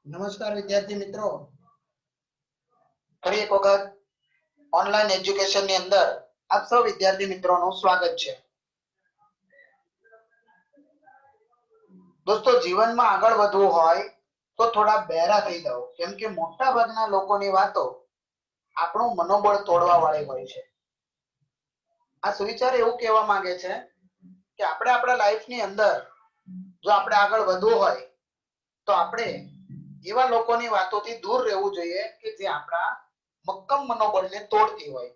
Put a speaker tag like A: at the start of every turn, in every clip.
A: નમસ્કાર વિદ્યાર્થી મિત્રો, ફરી એક વખત ઓનલાઈન એજ્યુકેશન ની અંદર આપ સૌ વિદ્યાર્થી મિત્રોનું સ્વાગત છે. દોસ્તો, જીવનમાં આગળ વધવું હોય તો થોડા બહેરા થઈ જાઓ, કેમ કે મોટા ભાગના લોકોની વાતો આપણું મનોબળ તોડવા વાળી હોય છે. આ સુવિચાર એવું કહેવા માંગે છે કે આપણે આપણા લાઈફની અંદર જો આપણે આગળ વધવું હોય તો આપણે એવા લોકોની વાતોથી દૂર રહેવું જોઈએ કે જે આપણા મક્કમ મનોબળને તોડતી હોય.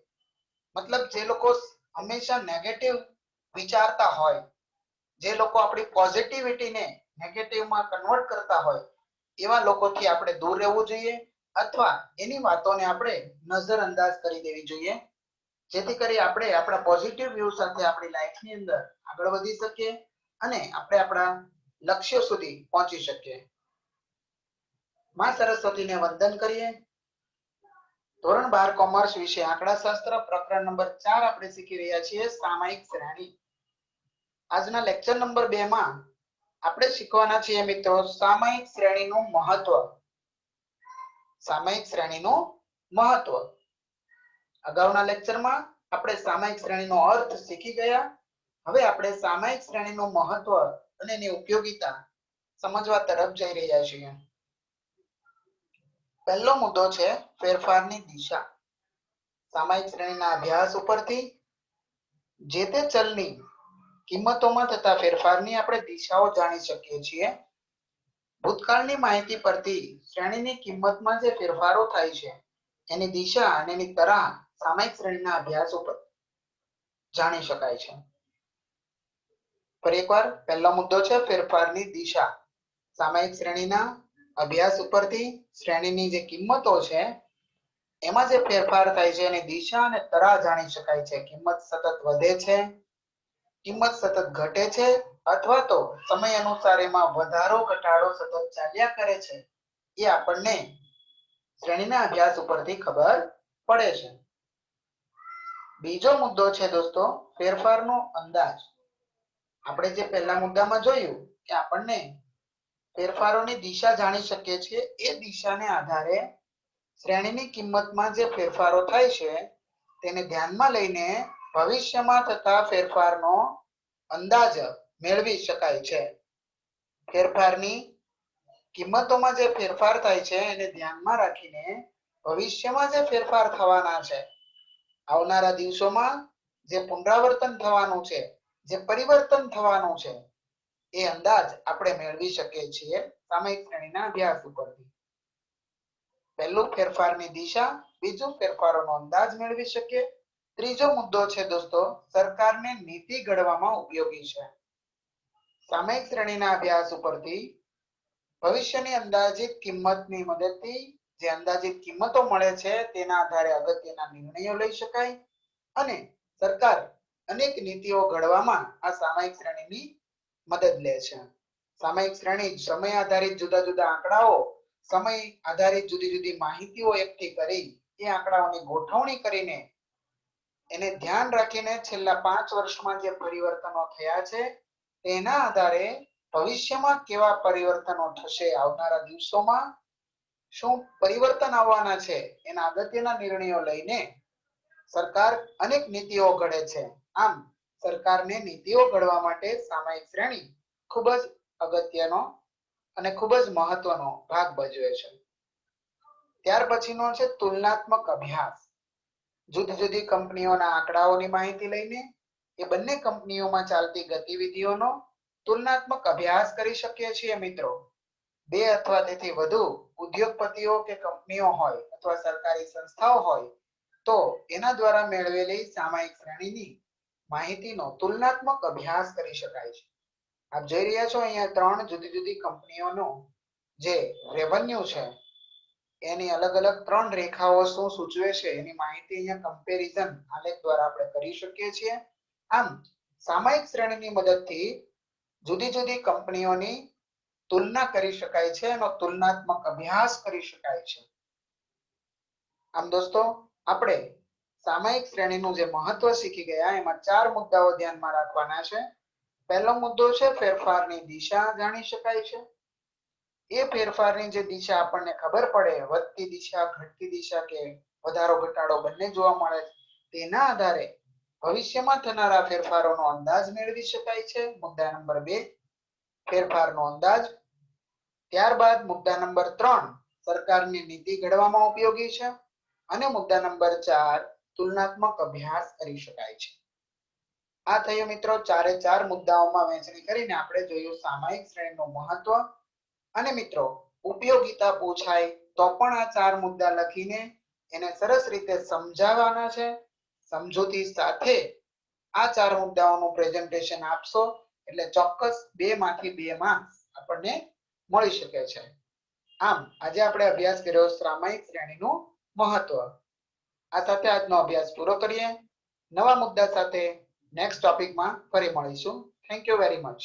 A: મતલબ જે લોકો હંમેશા નેગેટિવ વિચારતા હોય, જે લોકો આપણી પોઝિટિવિટીને નેગેટિવમાં કન્વર્ટ કરતા હોય, એવા લોકોથી આપણે દૂર રહેવું જોઈએ અથવા એની વાતોને આપણે નજરઅંદાજ કરી દેવી જોઈએ, જેથી કરી આપણે આપણા પોઝિટિવ વ્યૂ સાથે આપણી લાઈફની અંદર આગળ વધી શકીએ અને આપણે આપણા લક્ષ્ય સુધી પહોંચી શકીએ. માં સરસ્વતીને વંદન કરીએ. ધોરણ 12 કોમર્સ વિષય આંકડાશાસ્ત્ર પ્રકરણ નંબર 4 આપણે શીખી રહ્યા છીએ, સામાયિક શ્રેણી. આજના લેક્ચર નંબર 2 માં આપણે શીખવાના છીએ મિત્રો સામાયિક શ્રેણીનું મહત્વ. સામાયિક શ્રેણીનું મહત્વ. અગાઉના લેક્ચરમાં આપણે સામાયિક શ્રેણીનો અર્થ શીખી ગયા. હવે આપણે સામાયિક શ્રેણીનું મહત્વ અને એની ઉપયોગિતા સમજવા તરફ જઈ રહ્યા છીએ. પહેલો મુદ્દો છે ફેરફારની દિશા. સામાયિક શ્રેણીના અભ્યાસ ઉપરથી જે તે ચલની કિંમતોમાં થતા ફેરફારની આપણે દિશાઓ જાણી શકીએ છીએ. ભૂતકાળની માહિતી પરથી શ્રેણીની કિંમતમાં જે ફેરફારો થાય છે એની દિશા અને એની તરાહ સામાયિક શ્રેણીના અભ્યાસ ઉપર જાણી શકાય છે. ફરી એકવાર પહેલો મુદ્દો છે ફેરફારની દિશા. સામાયિક શ્રેણીના અભ્યાસ ઉપરથી શ્રેણીની જે કિંમતો છે એમાં જે ફેરફાર થાય છે એની દિશા અને તરાહ જાણી શકાય છે. કિંમત સતત વધે છે, કિંમત સતત ઘટે છે અથવા તો સમય અનુસાર એમાં વધારો ઘટાડો સતત ચાલ્યા કરે છે, એ આપણને શ્રેણીના અભ્યાસ ઉપરથી ખબર પડે છે. બીજો મુદ્દો છે દોસ્તો ફેરફારનો અંદાજ. આપણે જે પહેલા મુદ્દામાં જોયું કે આપણને ફેરફારોની દિશા જાણી શકીએ છીએ, એ દિશાને આધારે શ્રેણીની કિંમતમાં જે ફેરફારો થાય છે તેને ધ્યાનમાં લઈને ભવિષ્યમાં થતા ફેરફારનો અંદાજ મેળવી શકાય છે. ફેરફારની કિંમતોમાં જે ફેરફાર થાય છે એને ધ્યાનમાં રાખીને ભવિષ્યમાં જે ફેરફાર થવાના છે, આવનારા દિવસોમાં જે પુનરાવર્તન થવાનું છે, જે પરિવર્તન થવાનું છે, એ અંદાજ આપણે મેળવી શકીએ છીએ સામાયિક શ્રેણીના અભ્યાસ ઉપરથી. પહેલું ફેરફારની દિશા, બીજું ફેરફારોનો અંદાજ મેળવી શકીએ. ત્રીજો મુદ્દો છે દોસ્તો સરકારને નીતિ ઘડવામાં ઉપયોગી છે. સામાયિક શ્રેણીના અભ્યાસ ઉપરથી ભવિષ્યની અંદાજિત કિંમતની મદદથી જે અંદાજિત કિંમતો મળે છે તેના આધારે અગત્યના નિર્ણયો લઈ શકાય અને સરકાર અનેક નીતિઓ ઘડવામાં આ સામાયિક શ્રેણીની મદદ લે છે. સામાયિક શ્રેણી સમય આધારિત જુદા જુદા આંકડાઓ, સમય આધારિત જુદી જુદી માહિતીઓ એકઠી કરી એ આંકડાઓની ગોઠવણી કરીને એને ધ્યાન રાખીને છેલ્લા 5 વર્ષમાં જે પરિવર્તનો થયા છે તેના આધારે ભવિષ્યમાં કેવા પરિવર્તનો થશે, આવનારા દિવસોમાં શું પરિવર્તન આવવાના છે, એના અગત્યના નિર્ણયો લઈને સરકાર અનેક નીતિઓ ઘડે છે. આમ સરકારને નીતિઓ ઘડવા માટે સામાયિક શ્રેણી ખૂબ જ અગત્યનો અને ખૂબ જ મહત્વનો ભાગ ભજવે છે. ત્યાર પછીનો છે તુલનાત્મક અભ્યાસ. જુદી જુદી કંપનીઓના આંકડાઓની માહિતી લઈને એ બંને કંપનીઓમાં ચાલતી ગતિવિધિઓનો તુલનાત્મક અભ્યાસ કરી શકીએ છીએ મિત્રો. બે અથવા તેથી વધુ ઉદ્યોગપતિઓ કે કંપનીઓ હોય અથવા સરકારી સંસ્થાઓ હોય તો એના દ્વારા મેળવેલી સામાયિક શ્રેણીની માહિતીનો તુલનાત્મક અભ્યાસ કરી શકાય છે. આપ જોઈ રહ્યા છો અહીંયા 3 જુદી જુદી કંપનીઓનો જે રેવન્યુ છે એની અલગ અલગ 3 રેખાઓ શું સૂચવે છે એની માહિતી અહીંયા કમ્પેરિઝન આલેખ દ્વારા આપણે કરી શકીએ છીએ. આમ સામાયિક શ્રેણીની મદદથી જુદી જુદી કંપનીઓની તુલના કરી શકાય છે, એનો તુલનાત્મક અભ્યાસ કરી શકાય છે. આમ દોસ્તો આપણે સામાયિક શ્રેણીનું જે મહત્વ શીખી ગયા એમાં 4 મુદ્દાઓ ધ્યાનમાં રાખવાના છે. પહેલો મુદ્દો છે ફેરફારની દિશા જાણી શકાય છે. એ ફેરફારની જે દિશા આપણને ખબર પડે, વધતી દિશા, ઘટતી દિશા કે વધારો ઘટાડો બંને જોવા મળે, તેના આધારે ભવિષ્યમાં થનારા ફેરફારોનો અંદાજ મેળવી શકાય છે. મુદ્દા નંબર 2 ફેરફારનો અંદાજ. ત્યારબાદ મુદ્દા નંબર 3 સરકારની નીતિ ઘડવામાં ઉપયોગી છે. અને મુદ્દા નંબર 4 તુલનાત્મક અભ્યાસ કરી શકાય છે. આ થયો મિત્રો ચારે ચાર મુદ્દાઓમાં વહેંચણી કરીને આપણે જોયું સામાયિક શ્રેણીનું મહત્વ. અને મિત્રો ઉપયોગિતા પૂછાય તો પણ આ ચાર મુદ્દા લખીને એને સરસ રીતે સમજાવવાના છે. સમજૂતી સાથે આ ચાર મુદ્દાઓનું પ્રેઝન્ટેશન આપશો એટલે ચોક્કસ 2 માંથી 2 માર્ક્સ આપણને મળી શકે છે. આમ આજે આપણે અભ્યાસ કર્યો સામાયિક શ્રેણીનું મહત્વ. આ સાથે આજનો અભ્યાસ પૂરો કરીએ. નવા મુદ્દા સાથે નેક્સ્ટ ટોપિકમાં ફરી મળીશું. Thank you very much.